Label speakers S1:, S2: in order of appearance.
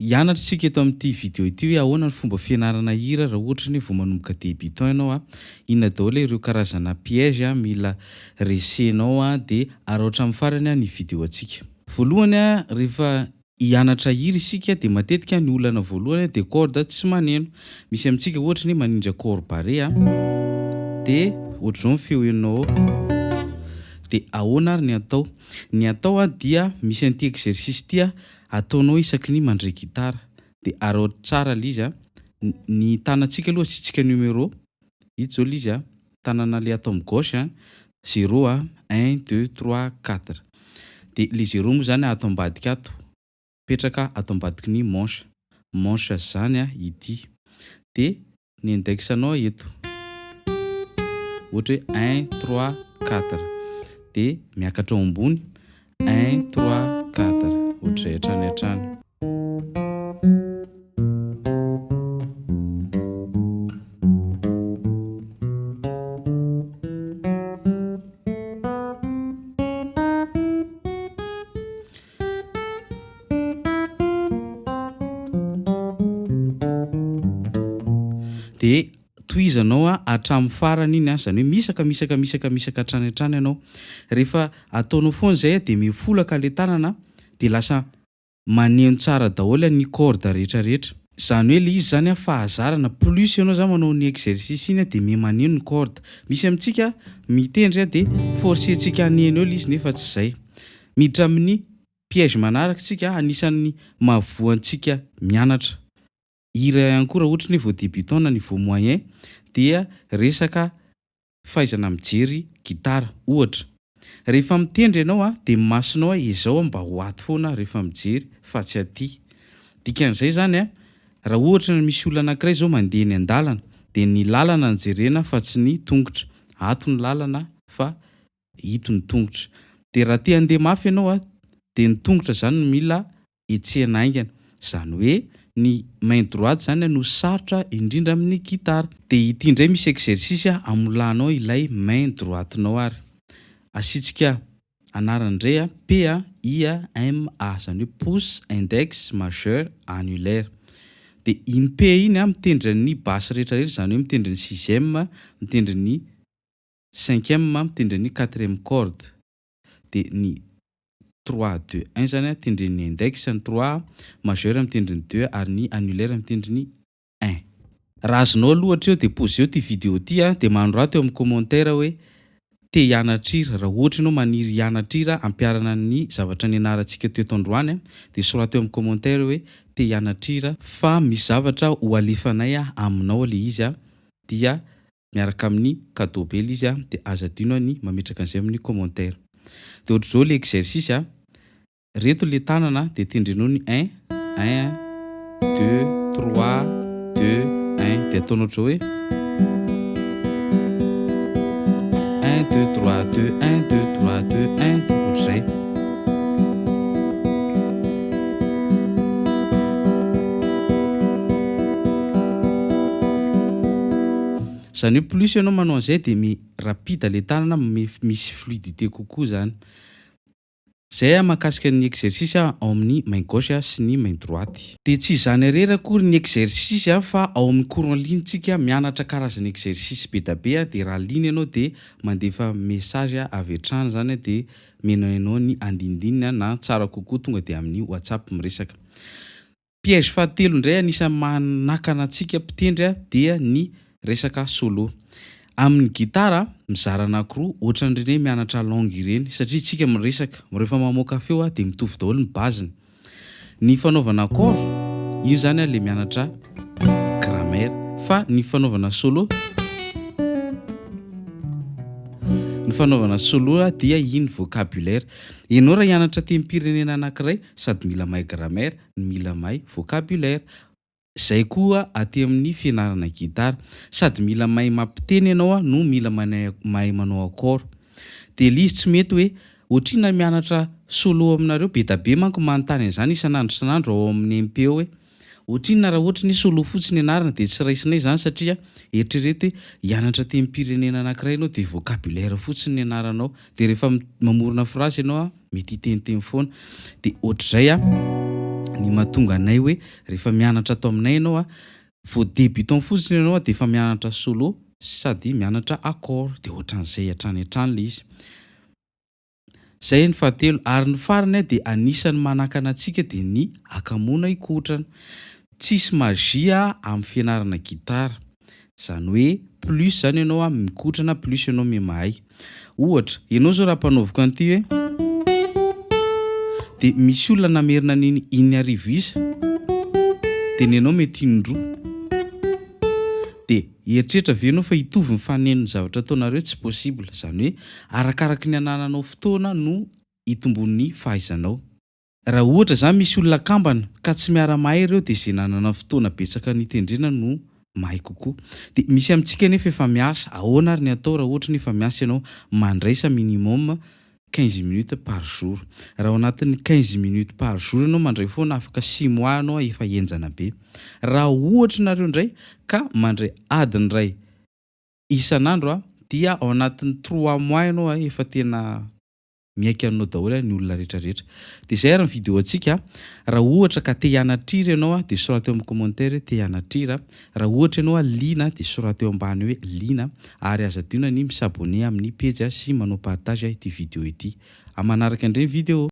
S1: Hianatra isika eto amin'ity vidéo ity hoe ahoana ny fomba fianarana hira raha ohatra ny vao manomboka débutant ianao inona daholo ireo karazana piège mila resenao dia araotra amin'ny farany ny vidéo antsika. Voalohany rehefa hianatra hira isika dia matetika ny olana voalohany dia corde tsy maneno. Misy amintsika ohatra ny manindra corde barré dia ohatr'izao ny feo ianao. Dia ahoana ary ny atao? Ny atao dia misy an'ity exercice ity ataonao isaky ny mandray gitara. Dia araotra tsara izy ny tanantsika aloha asitsika numéro. Ito zao izy tanana le atao amin'ny gauche 0 1 2 3 4. Dia le 0 moa zany atao ambadika ato. Petraka atao ambadiky ny manche zany ity. Dia ny index anao eto. Ohatra hoe 1 3 4. Dia miakatra ao ambony 1 3 4 ohatr'izay hatrany. Dia tohizanao hatramin'ny farany iny zany hoe misaka hatrany ianao. Rehefa ataonao foana izay dia mifolaka le tanana dia lasa maneno tsara daholo ny corde rehetrarehetra. Zany hoe le izy zany fahazarana plus ianao zany manao ny exercice iny dia maneno ny corde. Misy amintsika mitendry dia forcentsika haneno eo le izy nefa tsy izay. Miditra amin'ny piège manaraka tsika anisan'ny mahavoantsika mianatra hira ihany koa raha ohatra ny vao débutant na ny vao moyen dia resaka fahaizana mijery gitara ohatra. Rehefa mitendry ianao dia masonao izao mba ho aty foana rehefa mijery fa tsy aty. Dikan'izay zany raha ohatra ny misy olana anankiray zao mandeha eny an-dalana dia ny lalana ny jerena fa tsy ny tongotra. Ato ny lalana fa ito ny tongotra. Dia raha te handeha mafy ianao dia ny tongotra zany no mila etsehana aingana. Zany hoe ny main droite zany no sarotra indrindra amin'ny gitara. Dia ity indray misy exercice amolanao ilay main droite-nao ary. Asitsika anarany indray P I M A zany hoe pouce index majeur annulaire. Dia iny P iny mitendry ny basse rehetrarehetra zany hoe mitendry ny 6e, mitendry ny 5e, mitendry ny 4e corde. Dia ny 3 2 1 zany mitendry ny index, ny 3 majeur mitendry ny 2 ary ny annulaire mitendry ny 1. Raha azonao lohatra eo dia pause eo ty vidéo ty dia manondrato eo amin'ny commentaire hoe te hianatra hira. Raha ohatra ianao maniry hianatra hira ampiarana ny zavatra nianarantsika teto androany dia sorato eo amin'ny commentaire hoe te hianatra hira fa misy zavatra ho alefanay aminao le izy dia miaraka amin'ny cadeau be le izy dia azo adino ny mametraka an'izay amin'ny commentaire. Dia ohatr'izao le exercice reto le tanana dia tendrenao ny 1 1 2 3 2 1 dia ataonao ohatry hoe 1 2 3 2 1 2 3 2 1 ohatr'izay. Zany hoe plus ianao manao an'izay dia rapide le tanana misy fluidité kokoa zany. Zay mahakasika ny exercice ao amin'ny main gauche sy ny main droite. Dia tsy izany irery akory ny exercice fa ao amin'ny cours en ligne tsika mianatra karazana exercice be da be dia raha ligne ianao dia mandefa message avy hatrany zany dia menao ny andindinina na tsara kokoa tonga dia amin'ny WhatsApp miresaka. Piège fahatelo indray anisan'ny manakana antsika mpitendry dia ny resaka solo. Amin'ny gitara mizara anankiroa ohatran'ireny hoe mianatra langue ireny satria isika miresaka rehefa mamoaka feo dia mitovy daholo ny baziny. Ny fanaovana accord io zany le mianatra grammaire fa ny fanaovana solo dia iny vocabulaire. Ianao raha hianatra tenim-pirenena anankiray sady mila mahay grammaire, mila mahay vocabulaire. Zay koa aty amin'ny fianarana gitara sady mila mahay mampiteny ianao no mila mahay manao accord. Dia le izy tsy mety hoe ohatrina mianatra solo aminareo be da be manko manontany an'izany isanandro ao amin'ny MP hoe ohatrina raha ohatra ny solo fotsiny ianarana dia tsy raisinay zany satria eritrereto hianatra tenim-pirenena anankiray ianao dia vocabulaire fotsiny ianaranao dia rehefa mamorona phrase ianao mety hiteniteny foana. Dia ohatr'izay Ny mahatonga anay hoe rehefa mianatra atao aminay ianao vao débutant fotsiny ianao dia efa mianatra solo sady mianatra accord dia ohatran'izay hatrany hatrany le izy. Zay ny fahatelo ary ny farany dia anisan'ny manakana antsika dia ny akamoana ikotrana. Tsisy magia amin'ny fianarana gitara. Zany hoe plus zany ianao mikotrana plus ianao mahay. Ohatra, ianao zao raha mpanaoviko an'ity hoe dia misy olona namerina an'iny 1 isa dia ny ianao mety indroa. Dia eritreritra ve ianao fa hitovy ny fanenony zavatra ataonareo? Tsy possible. Zany hoe arakaraka ny anananao fotoana no hitombon'ny fahaizanao. Raha ohatra zany misy olona kambana ka tsy miara-mahay ireo dia izay nanana fotoana betsaka nitendrena no mahay kokoa. Dia misy amintsika nefa efa miasa, ahoana ary ny atao raha ohatra ny efa miasa ianao? Mandraisa minimum 15 minutes par jour. Raha ao anatin'ny 15 minutes par jour ianao mandray foana afaka 6 mois ianao efa henjana be. Raha ohatra nareo indray ka mandray adiny iray isan'andro dia ao anatin'ny 3 mois ianao efa tena miaika aminao daholo ny olona rehetrarehetra. Dia izay ary ny vidéo antsika. Raha ohatra ka te hianatrira ianao dia sorata eo amin'ny commentaire te hianatrira. Raha ohatra ianao liana dia sorata eo ambany hoe liana ary aza adino ny misabone amin'ny page sy manao partage ity vidéo ity. Manaraka indray vidéo.